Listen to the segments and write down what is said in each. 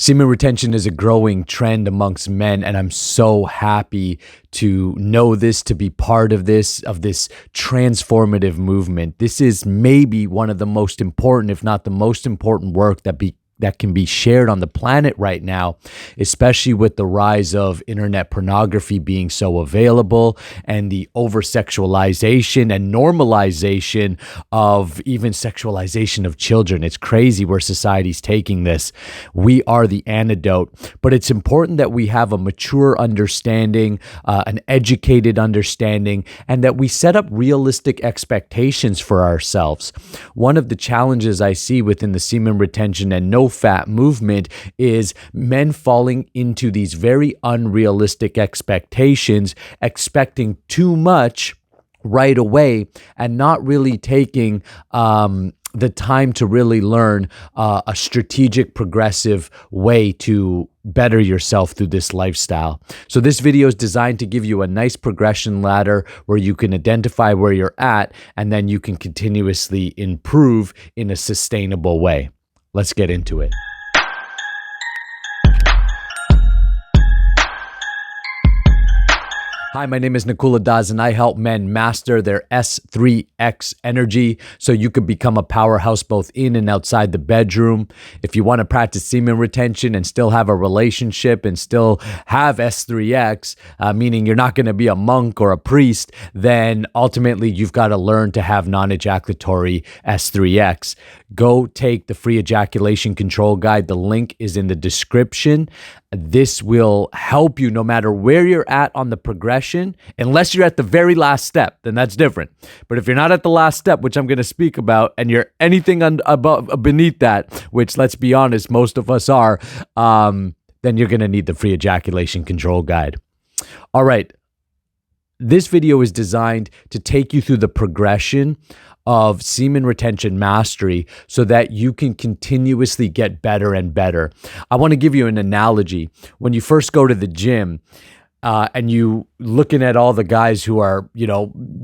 Semen retention is a growing trend amongst men, and I'm so happy to know this, to be part of this transformative movement. This is maybe one of the most important, if not the most important work that can be shared on the planet right now, especially with the rise of internet pornography being so available and the over-sexualization and normalization of even sexualization of children. It's crazy where society's taking this. We are the antidote, but it's important that we have a mature understanding, an educated understanding, and that we set up realistic expectations for ourselves. One of the challenges I see within the semen retention and no fat movement is men falling into these very unrealistic expectations, expecting too much right away and not really taking the time to really learn a strategic, progressive way to better yourself through this lifestyle. So this video is designed to give you a nice progression ladder where you can identify where you're at, and then you can continuously improve in a sustainable way. Let's get into it. Hi, my name is Nakula, and I help men master their S3X energy so you could become a powerhouse both in and outside the bedroom. If you want to practice semen retention and still have a relationship and still have S3X, meaning you're not going to be a monk or a priest, then ultimately you've got to learn to have non-ejaculatory S3X. Go take the free ejaculation control guide. The link is in the description. This will help you no matter where you're at on the progression, unless you're at the very last step, then that's different. But if you're not at the last step, which I'm going to speak about, and you're anything beneath that, which let's be honest, most of us are, then you're going to need the free ejaculation control guide. All right. This video is designed to take you through the progression of semen retention mastery so that you can continuously get better and better. I want to give you an analogy. When you first go to the gym, and you looking at all the guys who are,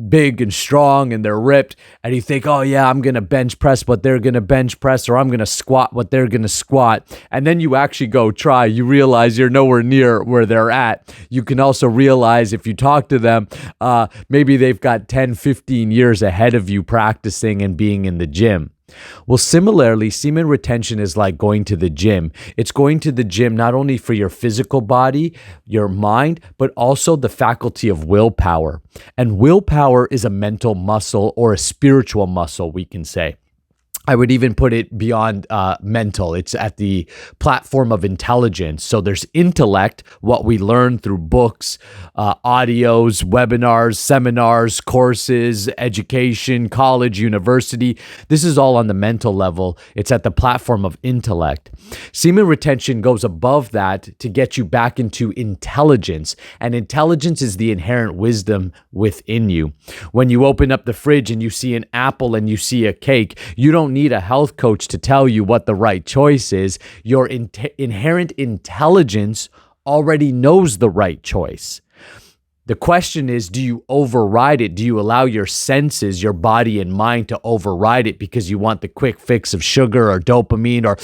big and strong and they're ripped, and you think, oh yeah, I'm going to bench press what they're going to bench press, or I'm going to squat what they're going to squat. And then you actually go try, you realize you're nowhere near where they're at. You can also realize if you talk to them, maybe they've got 10, 15 years ahead of you practicing and being in the gym. Well, similarly, semen retention is like going to the gym. It's going to the gym not only for your physical body, your mind, but also the faculty of willpower. And willpower is a mental muscle or a spiritual muscle, we can say. I would even put it beyond mental. It's at the platform of intelligence. So there's intellect, what we learn through books, audios, webinars, seminars, courses, education, college, university. This is all on the mental level. It's at the platform of intellect. Semen retention goes above that to get you back into intelligence. And intelligence is the inherent wisdom within you. When you open up the fridge and you see an apple and you see a cake, you don't need a health coach to tell you what the right choice is. Your inherent intelligence already knows the right choice. The question is, do you override it? Do you allow your senses, your body and mind to override it because you want the quick fix of sugar or dopamine or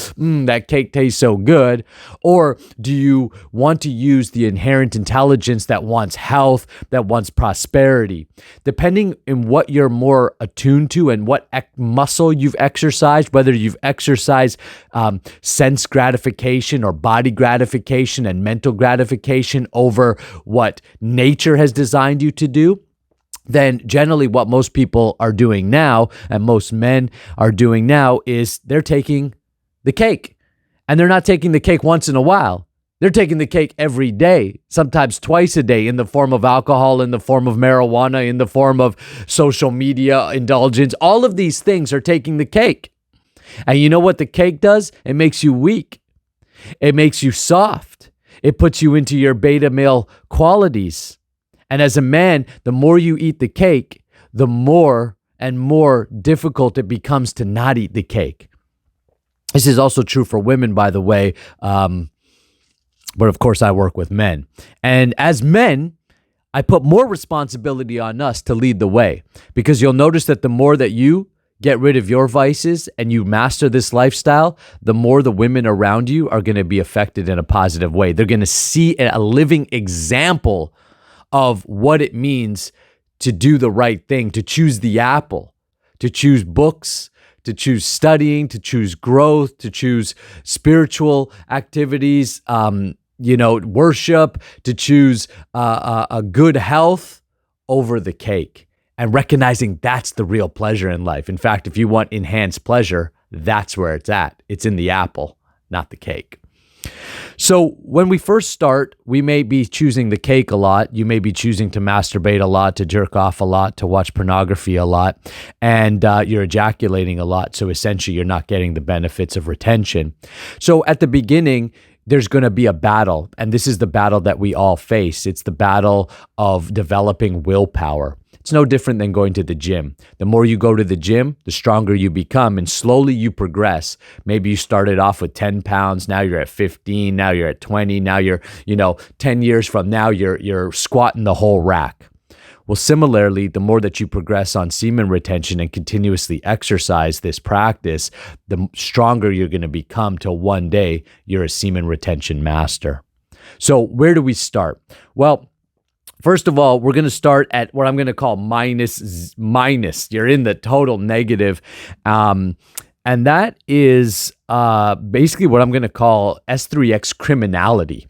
that cake tastes so good? Or do you want to use the inherent intelligence that wants health, that wants prosperity? Depending on what you're more attuned to and what muscle you've exercised, whether you've exercised sense gratification or body gratification and mental gratification over what nature has designed you to do, then generally what most people are doing now, and most men are doing now, is they're taking the cake. And they're not taking the cake once in a while. They're taking the cake every day, sometimes twice a day, in the form of alcohol, in the form of marijuana, in the form of social media indulgence. All of these things are taking the cake. And you know what the cake does? It makes you weak. It makes you soft. It puts you into your beta male qualities. And as a man, the more you eat the cake, the more and more difficult it becomes to not eat the cake. This is also true for women, by the way. But of course, I work with men. And as men, I put more responsibility on us to lead the way, because you'll notice that the more that you get rid of your vices and you master this lifestyle, the more the women around you are going to be affected in a positive way. They're going to see a living example of what it means to do the right thing, to choose the apple, to choose books, to choose studying, to choose growth, to choose spiritual activities, worship, to choose a good health over the cake, and recognizing that's the real pleasure in life. In fact, if you want enhanced pleasure, that's where it's at. It's in the apple, not the cake. So when we first start, we may be choosing the cake a lot. You may be choosing to masturbate a lot, to jerk off a lot, to watch pornography a lot, and you're ejaculating a lot. So essentially, you're not getting the benefits of retention. So at the beginning, there's going to be a battle, and this is the battle that we all face. It's the battle of developing willpower. It's no different than going to the gym. The more you go to the gym, the stronger you become, and slowly you progress. Maybe you started off with 10 pounds, now you're at 15, now you're at 20, now you're, 10 years from now, you're squatting the whole rack. Well, similarly, the more that you progress on semen retention and continuously exercise this practice, the stronger you're going to become till one day you're a semen retention master. So where do we start? Well, first of all, we're going to start at what I'm going to call minus. You're in the total negative. And that is basically what I'm going to call S3X criminality.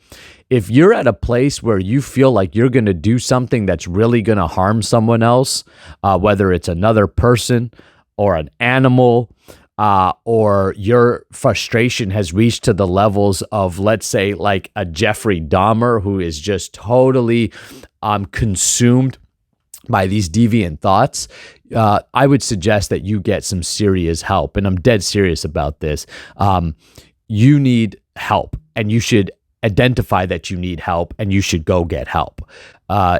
If you're at a place where you feel like you're going to do something that's really going to harm someone else, whether it's another person or an animal, or your frustration has reached to the levels of, let's say, like a Jeffrey Dahmer, who is just totally consumed by these deviant thoughts, I would suggest that you get some serious help. And I'm dead serious about this. You need help, and you should identify that you need help, and you should go get help.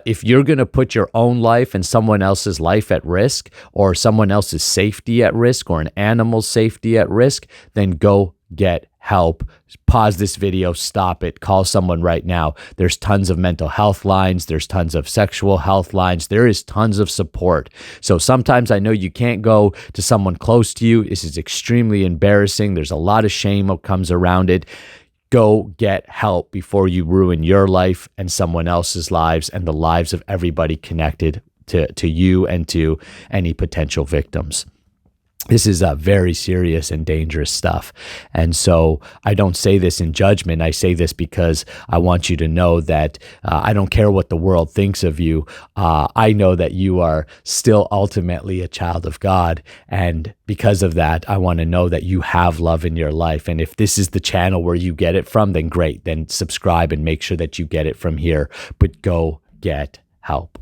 If you're going to put your own life and someone else's life at risk, or someone else's safety at risk, or an animal's safety at risk, then go get help. Pause this video, stop it, call someone right now. There's tons of mental health lines. There's tons of sexual health lines. There is tons of support. So sometimes I know you can't go to someone close to you. This is extremely embarrassing. There's a lot of shame that comes around it. Go get help before you ruin your life and someone else's lives and the lives of everybody connected to you and to any potential victims. This is very serious and dangerous stuff. And so I don't say this in judgment. I say this because I want you to know that I don't care what the world thinks of you. I know that you are still ultimately a child of God. And because of that, I want to know that you have love in your life. And if this is the channel where you get it from, then great. Then subscribe and make sure that you get it from here. But go get help.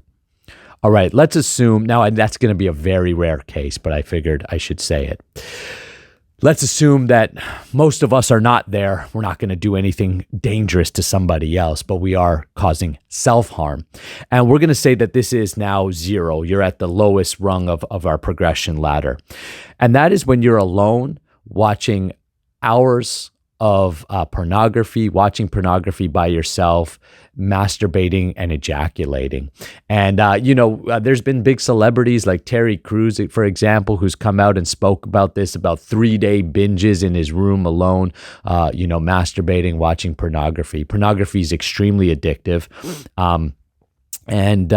All right, let's assume, now that's going to be a very rare case, but I figured I should say it. Let's assume that most of us are not there. We're not going to do anything dangerous to somebody else, but we are causing self-harm. And we're going to say that this is now 0. You're at the lowest rung of our progression ladder. And that is when you're alone watching hours of pornography, watching pornography by yourself, masturbating and ejaculating. And, there's been big celebrities like Terry Crews, for example, who's come out and spoke about this, about 3-day binges in his room alone, masturbating, watching pornography. Pornography is extremely addictive. And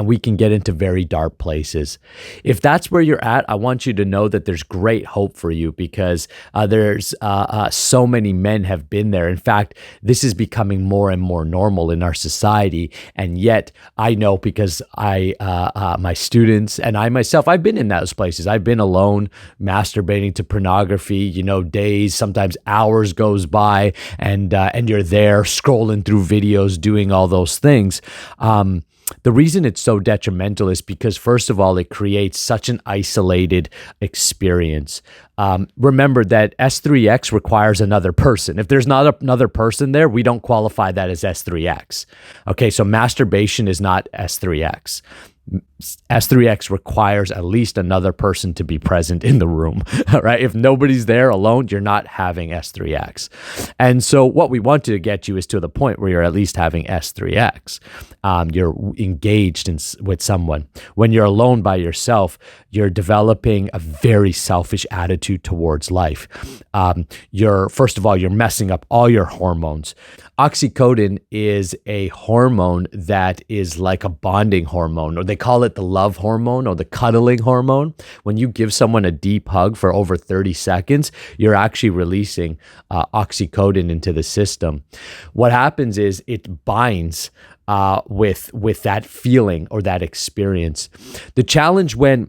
we can get into very dark places. If that's where you're at, I want you to know that there's great hope for you, because there's so many men have been there. In fact, this is becoming more and more normal in our society. And yet I know, because my students and I myself, I've been in those places. I've been alone masturbating to pornography, days, sometimes hours goes by, and you're there scrolling through videos, doing all those things. The reason it's so detrimental is because, first of all, it creates such an isolated experience. Remember that S3X requires another person. If there's not another person there, we don't qualify that as S3X. Okay, so masturbation is not S3X. S3X requires at least another person to be present in the room, right? If nobody's there alone, you're not having S3X. And so what we want to get you is to the point where you're at least having S3X. You're engaged with someone. When you're alone by yourself, you're developing a very selfish attitude towards life. First of all, you're messing up all your hormones. Oxytocin is a hormone that is like a bonding hormone, or they call it the love hormone or the cuddling hormone. When you give someone a deep hug for over 30 seconds, you're actually releasing oxytocin into the system. What happens is it binds with that feeling or that experience. The challenge when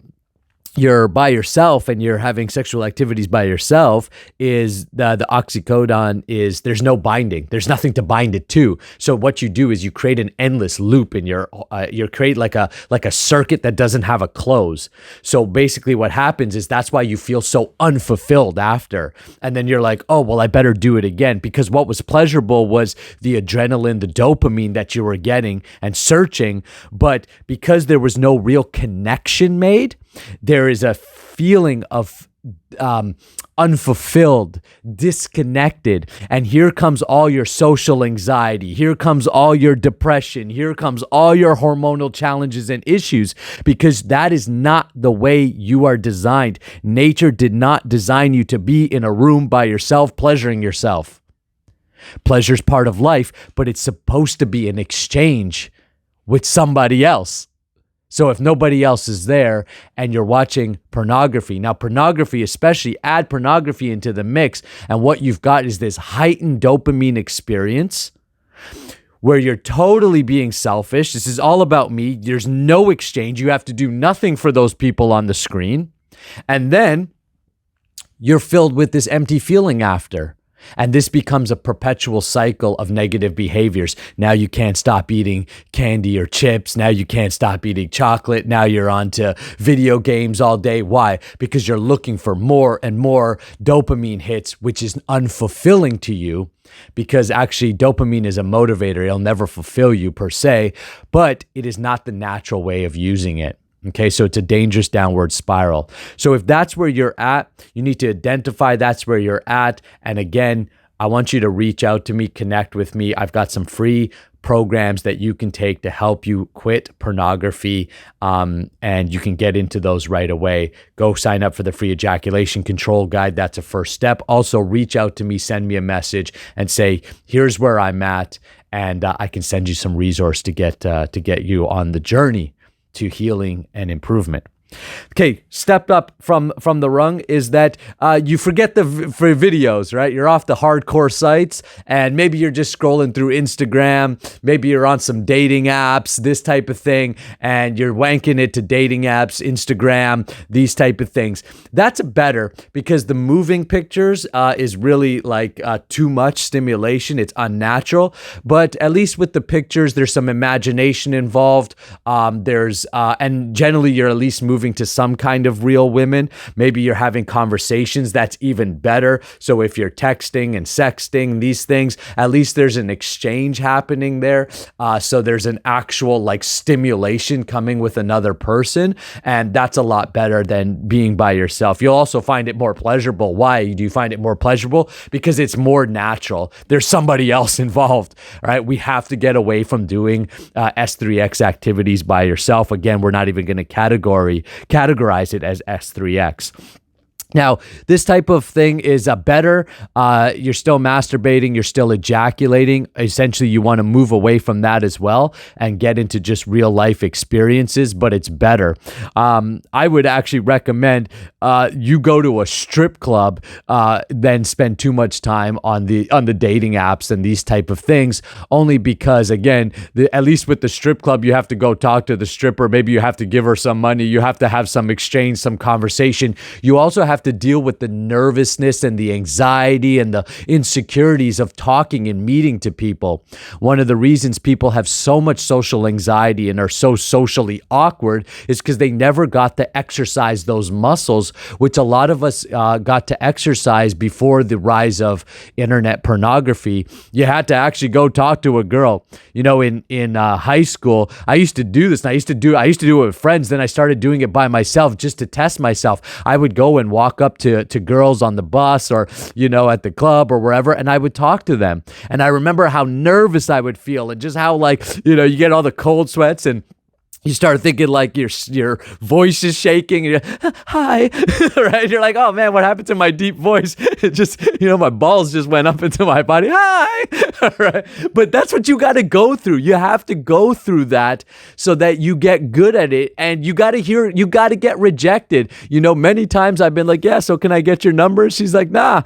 you're by yourself and you're having sexual activities by yourself is the oxytocin is there's no binding. There's nothing to bind it to. So what you do is you create an endless loop in you create like a circuit that doesn't have a close. So basically what happens is that's why you feel so unfulfilled after. And then you're like, oh, well, I better do it again, because what was pleasurable was the adrenaline, the dopamine that you were getting and searching. But because there was no real connection made, there is a feeling of unfulfilled, disconnected. And here comes all your social anxiety. Here comes all your depression. Here comes all your hormonal challenges and issues, because that is not the way you are designed. Nature did not design you to be in a room by yourself, pleasuring yourself. Pleasure's part of life, but it's supposed to be an exchange with somebody else. So if nobody else is there and you're watching pornography, now pornography, especially add pornography into the mix, and what you've got is this heightened dopamine experience where you're totally being selfish. This is all about me. There's no exchange. You have to do nothing for those people on the screen. And then you're filled with this empty feeling after. And this becomes a perpetual cycle of negative behaviors. Now you can't stop eating candy or chips. Now you can't stop eating chocolate. Now you're on to video games all day. Why? Because you're looking for more and more dopamine hits, which is unfulfilling to you, because actually dopamine is a motivator. It'll never fulfill you per se, but it is not the natural way of using it. Okay, so it's a dangerous downward spiral. So if that's where you're at, you need to identify that's where you're at. And again, I want you to reach out to me, connect with me. I've got some free programs that you can take to help you quit pornography, and you can get into those right away. Go sign up for the free ejaculation control guide. That's a first step. Also, reach out to me, send me a message and say, here's where I'm at, and I can send you some resource to get you on the journey to healing and improvement. Okay, stepped up from the rung is that you forget the videos, right? You're off the hardcore sites, and maybe you're just scrolling through Instagram. Maybe you're on some dating apps, this type of thing, and you're wanking it to dating apps, Instagram, these type of things. That's better, because the moving pictures is really like too much stimulation. It's unnatural, but at least with the pictures, there's some imagination involved. And generally you're at least moving to some kind of real women. Maybe you're having conversations. That's even better. So if you're texting and sexting, these things, at least there's an exchange happening there. So there's an actual like stimulation coming with another person. And that's a lot better than being by yourself. You'll also find it more pleasurable. Why do you find it more pleasurable? Because it's more natural. There's somebody else involved, right? We have to get away from doing S3X activities by yourself. Again, we're not even going to categorize it as S3X. Now, this type of thing is better. You're still masturbating, you're still ejaculating. Essentially, you want to move away from that as well and get into just real life experiences, but it's better. I would actually recommend you go to a strip club than spend too much time on the dating apps and these type of things, only because, again, at least with the strip club, you have to go talk to the stripper. Maybe you have to give her some money. You have to have some exchange, some conversation. You also have have to deal with the nervousness and the anxiety and the insecurities of talking and meeting to people. One of the reasons people have so much social anxiety and are so socially awkward is because they never got to exercise those muscles, which a lot of us got to exercise before the rise of internet pornography. You had to actually go talk to a girl. You know, in high school, I used to do this, and I used to do it with friends. Then I started doing it by myself just to test myself. I would go and walk up to girls on the bus or, you know, at the club or wherever, and I would talk to them. And I remember how nervous I would feel and just how, like, you know, you get all the cold sweats and you start thinking like your voice is shaking. And you're, hi, right? You're like, oh man, what happened to my deep voice? It just, you know, my balls just went up into my body. Hi, right? But that's what you got to go through. You have to go through that so that you get good at it. And you got to get rejected. You know, many times I've been like, yeah, so can I get your number? She's like, nah.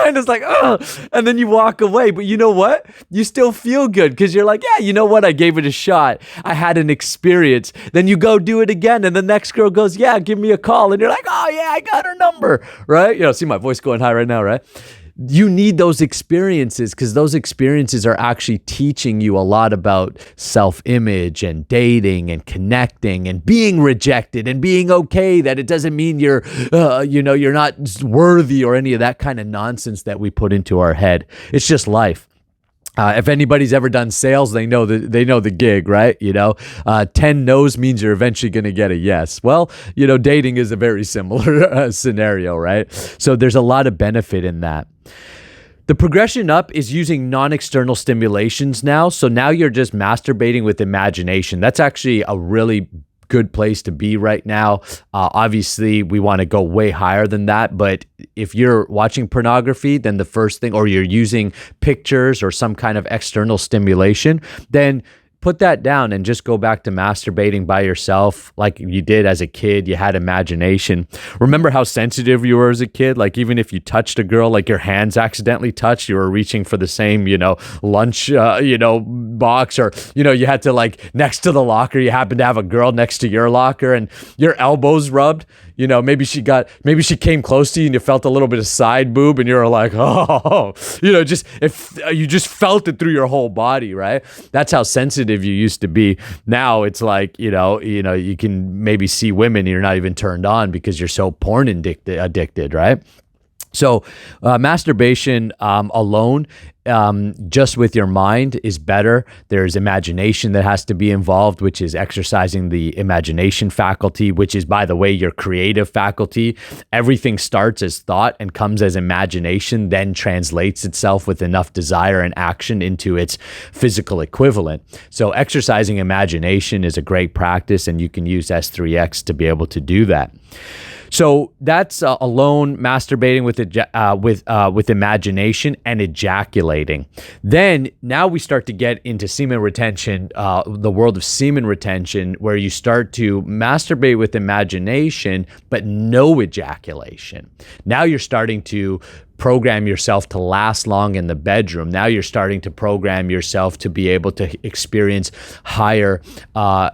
And it's like, oh, and then you walk away. But you know what? You still feel good because you're like, yeah, you know what? I gave it a shot. I had an experience. Then you go do it again, and the next girl goes, yeah, give me a call. And you're like, oh yeah, I got her number, right? You know, see my voice going high right now, right? You need those experiences because those experiences are actually teaching you a lot about self-image and dating and connecting and being rejected and being okay, that it doesn't mean you're not worthy or any of that kind of nonsense that we put into our head. It's just life. If anybody's ever done sales, they know the gig, right? You know, 10 no's means you're eventually going to get a yes. Well, you know, dating is a very similar scenario, right? So there's a lot of benefit in that. The progression up is using non-external stimulations now. So now you're just masturbating with imagination. That's actually a really good place to be right now. Obviously, we want to go way higher than that. But if you're watching pornography, then the first thing, or you're using pictures or some kind of external stimulation, then put that down and just go back to masturbating by yourself like you did as a kid. You had imagination. Remember how sensitive you were as a kid? Like even if you touched a girl, like your hands accidentally touched, you were reaching for the same, you know, lunch, box, or, you know, you had to, like, next to the locker, you happened to have a girl next to your locker and your elbows rubbed. You know, maybe she came close to you and you felt a little bit of side boob and you were like, oh, you know, if you just felt it through your whole body, right? That's how sensitive you used to be. Now it's like, you know, you can maybe see women and you're not even turned on because you're so porn addicted, right? So masturbation alone, just with your mind, is better. There's imagination that has to be involved, which is exercising the imagination faculty, which is, by the way, your creative faculty. Everything starts as thought and comes as imagination, then translates itself with enough desire and action into its physical equivalent. So exercising imagination is a great practice, and you can use S3X to be able to do that. So that's alone masturbating with imagination and ejaculating. Then now we start to get into semen retention, the world of semen retention, where you start to masturbate with imagination, but no ejaculation. Now you're starting to program yourself to last long in the bedroom. Now you're starting to program yourself to be able to experience higher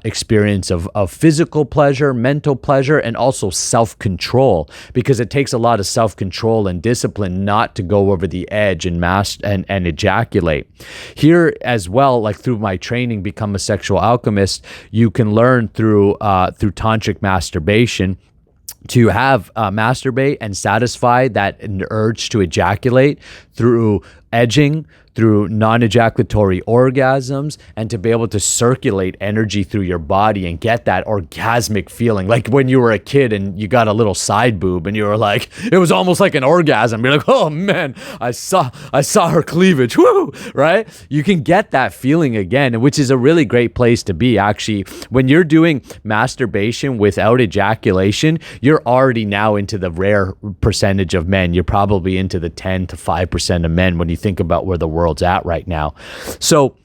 experience of physical pleasure, mental pleasure, and also self-control, because it takes a lot of self-control and discipline not to go over the edge and ejaculate. Here as well, like through my training, Become a Sexual Alchemist, you can learn through tantric masturbation to have masturbate and satisfy that urge to ejaculate through edging, through non-ejaculatory orgasms, and to be able to circulate energy through your body and get that orgasmic feeling. Like when you were a kid and you got a little side boob and you were like, it was almost like an orgasm. You're like, oh man, I saw her cleavage, woo, right? You can get that feeling again, which is a really great place to be. Actually, when you're doing masturbation without ejaculation, you're already now into the rare percentage of men. You're probably into the 10 to 5% of men when you think about where the world's at right now. So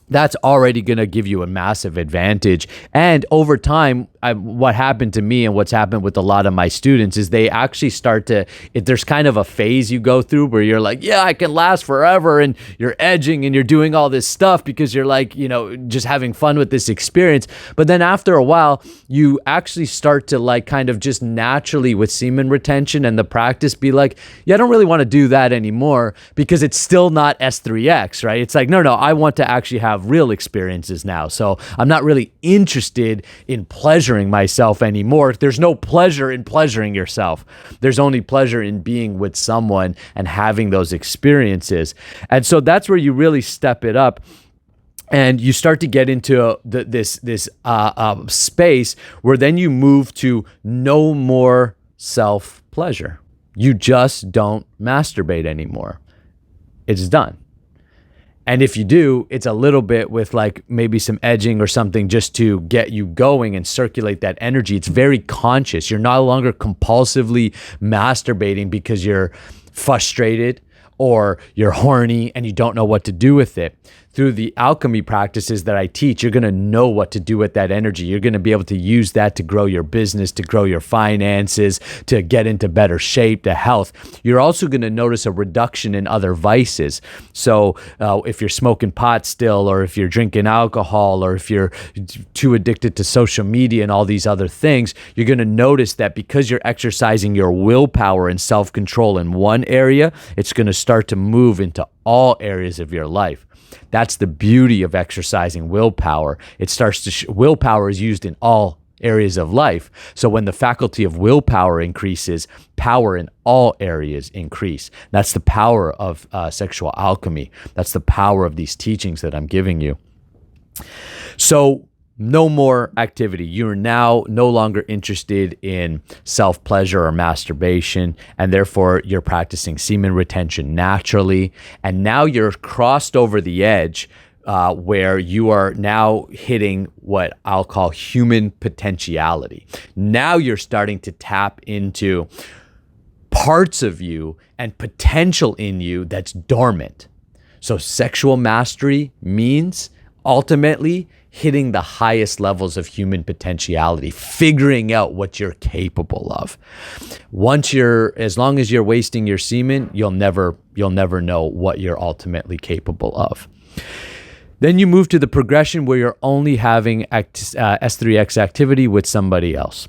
that's already going to give you a massive advantage. And over time, what happened to me and what's happened with a lot of my students is they actually start to, there's kind of a phase you go through where you're like, yeah, I can last forever. And you're edging and you're doing all this stuff because you're like, just having fun with this experience. But then after a while, you actually start to like kind of just naturally with semen retention and the practice be like, yeah, I don't really want to do that anymore because it's still not S3X, right? It's like, no, I want to actually have real experiences now. So I'm not really interested in pleasuring myself anymore. There's no pleasure in pleasuring yourself. There's only pleasure in being with someone and having those experiences. And so that's where you really step it up. And you start to get into this space where then you move to no more self-pleasure. You just don't masturbate anymore. It's done. And if you do, it's a little bit with like maybe some edging or something just to get you going and circulate that energy. It's very conscious. You're no longer compulsively masturbating because you're frustrated or you're horny and you don't know what to do with it. Through the alchemy practices that I teach, you're going to know what to do with that energy. You're going to be able to use that to grow your business, to grow your finances, to get into better shape, to health. You're also going to notice a reduction in other vices. So if you're smoking pot still, or if you're drinking alcohol, or if you're too addicted to social media and all these other things, you're going to notice that because you're exercising your willpower and self-control in one area, it's going to start to move into all areas of your life. That's the beauty of exercising willpower. It starts to willpower is used in all areas of life. So when the faculty of willpower increases, power in all areas increase. That's the power of sexual alchemy. That's the power of these teachings that I'm giving you. So no more activity. You're now no longer interested in self-pleasure or masturbation, and therefore you're practicing semen retention naturally. And now you're crossed over the edge where you are now hitting what I'll call human potentiality. Now you're starting to tap into parts of you and potential in you that's dormant. So sexual mastery means ultimately hitting the highest levels of human potentiality, figuring out what you're capable of. As long as you're wasting your semen, you'll never know what you're ultimately capable of. Then you move to the progression where you're only having S3X activity with somebody else.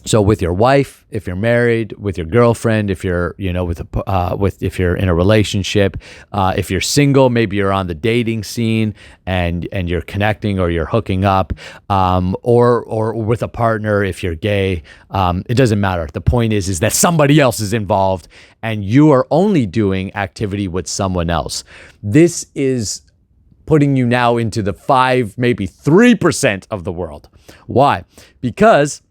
So with your wife, if you're married, with your girlfriend, if you're if you're in a relationship, if you're single, maybe you're on the dating scene and you're connecting or you're hooking up, or with a partner if you're gay. It doesn't matter. The point is that somebody else is involved and you are only doing activity with someone else. This is putting you now into the 5, maybe 3% of the world. Why? Because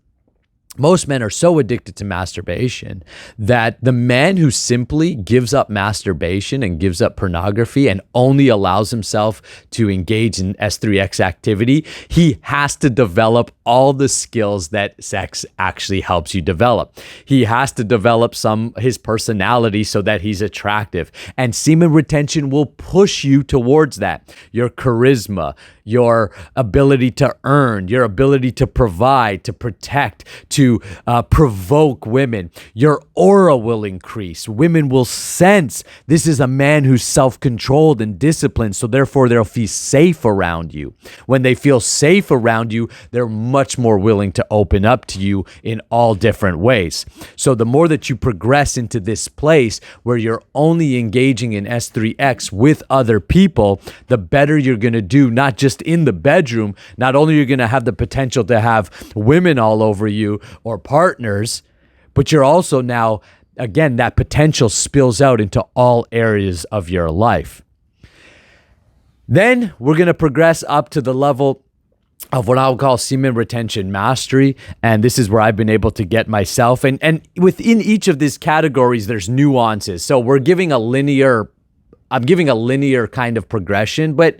most men are so addicted to masturbation that the man who simply gives up masturbation and gives up pornography and only allows himself to engage in S3X activity, he has to develop all the skills that sex actually helps you develop. He has to develop his personality so that he's attractive. And semen retention will push you towards that. Your charisma, your ability to earn, your ability to provide, to protect, to provoke women. Your aura will increase. Women will sense this is a man who's self-controlled and disciplined, so therefore they'll feel safe around you. When they feel safe around you, they're much more willing to open up to you in all different ways. So the more that you progress into this place where you're only engaging in S3X with other people, the better you're going to do, not just in the bedroom. Not only are you going to have the potential to have women all over you or partners, but you're also now, again, that potential spills out into all areas of your life. Then we're going to progress up to the level of what I'll call semen retention mastery. And this is where I've been able to get myself. And within each of these categories, there's nuances. So I'm giving a linear kind of progression, but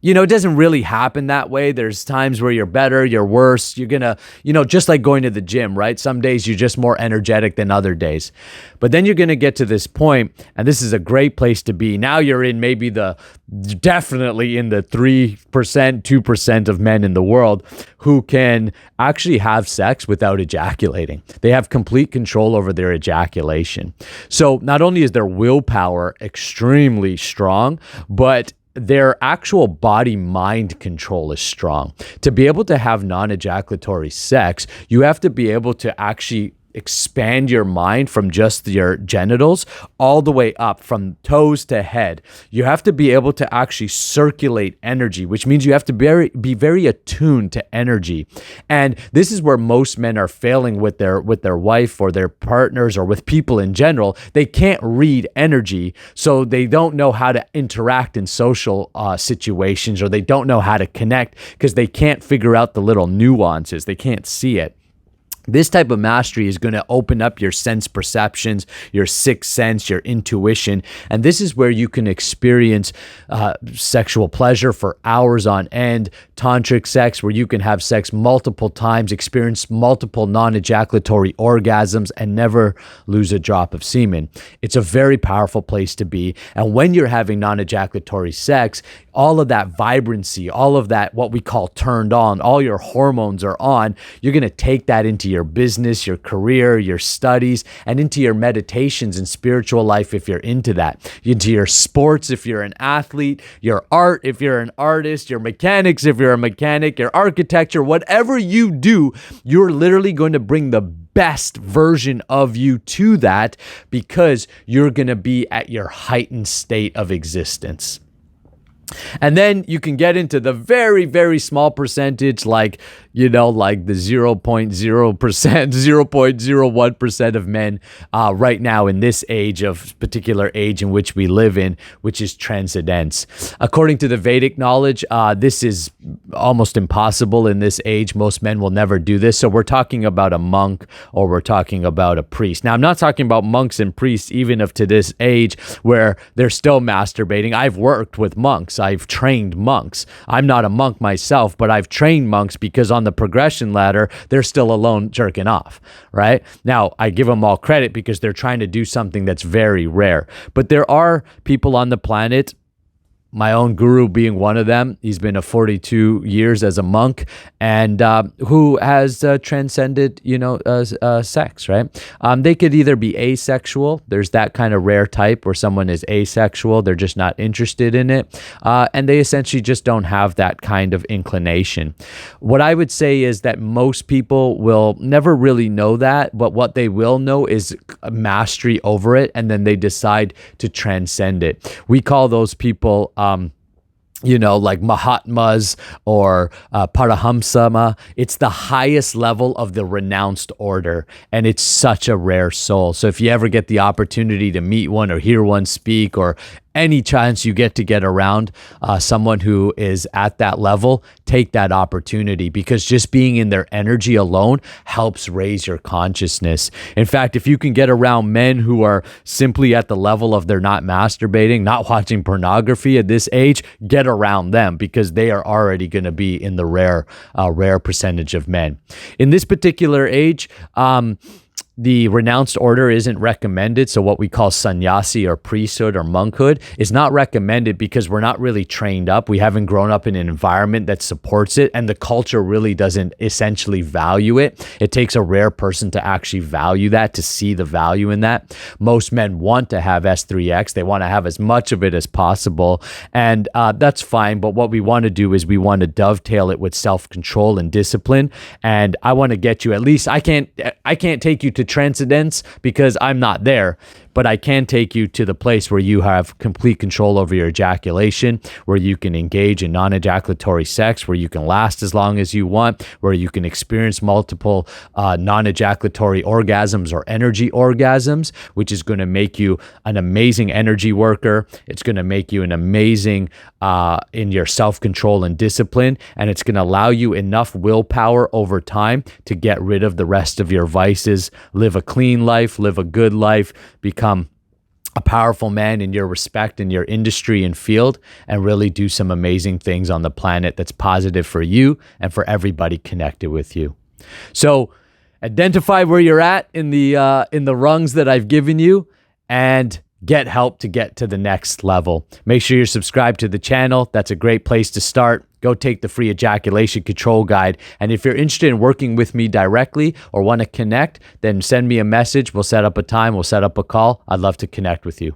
it doesn't really happen that way. There's times where you're better, you're worse. You're going to, just like going to the gym, right? Some days you're just more energetic than other days. But then you're going to get to this point, and this is a great place to be. Now you're in maybe definitely in the 3%, 2% of men in the world who can actually have sex without ejaculating. They have complete control over their ejaculation. So not only is their willpower extremely strong, but their actual body-mind control is strong. To be able to have non-ejaculatory sex, you have to be able to actually expand your mind from just your genitals all the way up from toes to head. You have to be able to actually circulate energy, which means you have to be very attuned to energy. And this is where most men are failing with their wife or their partners or with people in general. They can't read energy, so they don't know how to interact in social situations, or they don't know how to connect because they can't figure out the little nuances. They can't see it. This type of mastery is going to open up your sense perceptions, your sixth sense, your intuition. And this is where you can experience sexual pleasure for hours on end, tantric sex, where you can have sex multiple times, experience multiple non-ejaculatory orgasms, and never lose a drop of semen. It's a very powerful place to be. And when you're having non-ejaculatory sex, all of that vibrancy, all of that, what we call turned on, all your hormones are on. You're going to take that into your business, your career, your studies, and into your meditations and spiritual life if you're into that. Into your sports if you're an athlete, your art if you're an artist, your mechanics if you're a mechanic, your architecture, whatever you do, you're literally going to bring the best version of you to that because you're going to be at your heightened state of existence. And then you can get into the very, very small percentage, like the 0.0%, 0.01% of men right now in this particular age in which we live in, which is transcendence. According to the Vedic knowledge, this is almost impossible in this age. Most men will never do this. So we're talking about a monk or we're talking about a priest. Now, I'm not talking about monks and priests even of to this age where they're still masturbating. I've worked with monks. I've trained monks. I'm not a monk myself, but I've trained monks because on the progression ladder, they're still alone jerking off, right? Now, I give them all credit because they're trying to do something that's very rare. But there are people on the planet, my own guru being one of them. He's been 42 years as a monk and who has transcended, sex, right? They could either be asexual. There's that kind of rare type where someone is asexual. They're just not interested in it. And they essentially just don't have that kind of inclination. What I would say is that most people will never really know that, but what they will know is mastery over it. And then they decide to transcend it. We call those people like Mahatmas or Parahamsama. It's the highest level of the renounced order, and it's such a rare soul. So if you ever get the opportunity to meet one or hear one speak, or any chance you get to get around someone who is at that level, take that opportunity, because just being in their energy alone helps raise your consciousness. In fact, if you can get around men who are simply at the level of they're not masturbating, not watching pornography at this age, get around them, because they are already going to be in the rare percentage of men. In this particular age, the renounced order isn't recommended. So what we call sannyasi or priesthood or monkhood is not recommended because we're not really trained up. We haven't grown up in an environment that supports it, and the culture really doesn't essentially value it. It takes a rare person to actually value that, to see the value in that. Most men want to have S3X. They want to have as much of it as possible, and that's fine. But what we want to do is we want to dovetail it with self-control and discipline. And I want to get you, at least I can't take you to transcendence because I'm not there, but I can take you to the place where you have complete control over your ejaculation, where you can engage in non-ejaculatory sex, where you can last as long as you want, where you can experience multiple non-ejaculatory orgasms or energy orgasms, which is going to make you an amazing energy worker. It's going to make you an amazing in your self-control and discipline, and it's going to allow you enough willpower over time to get rid of the rest of your vices, live a clean life, live a good life, become a powerful man in your respect in your industry and field, and really do some amazing things on the planet that's positive for you and for everybody connected with you. So identify where you're at in the rungs that I've given you, and get help to get to the next level. Make sure you're subscribed to the channel. That's a great place to start. Go take the free ejaculation control guide. And if you're interested in working with me directly or want to connect, then send me a message. We'll set up a time. We'll set up a call. I'd love to connect with you.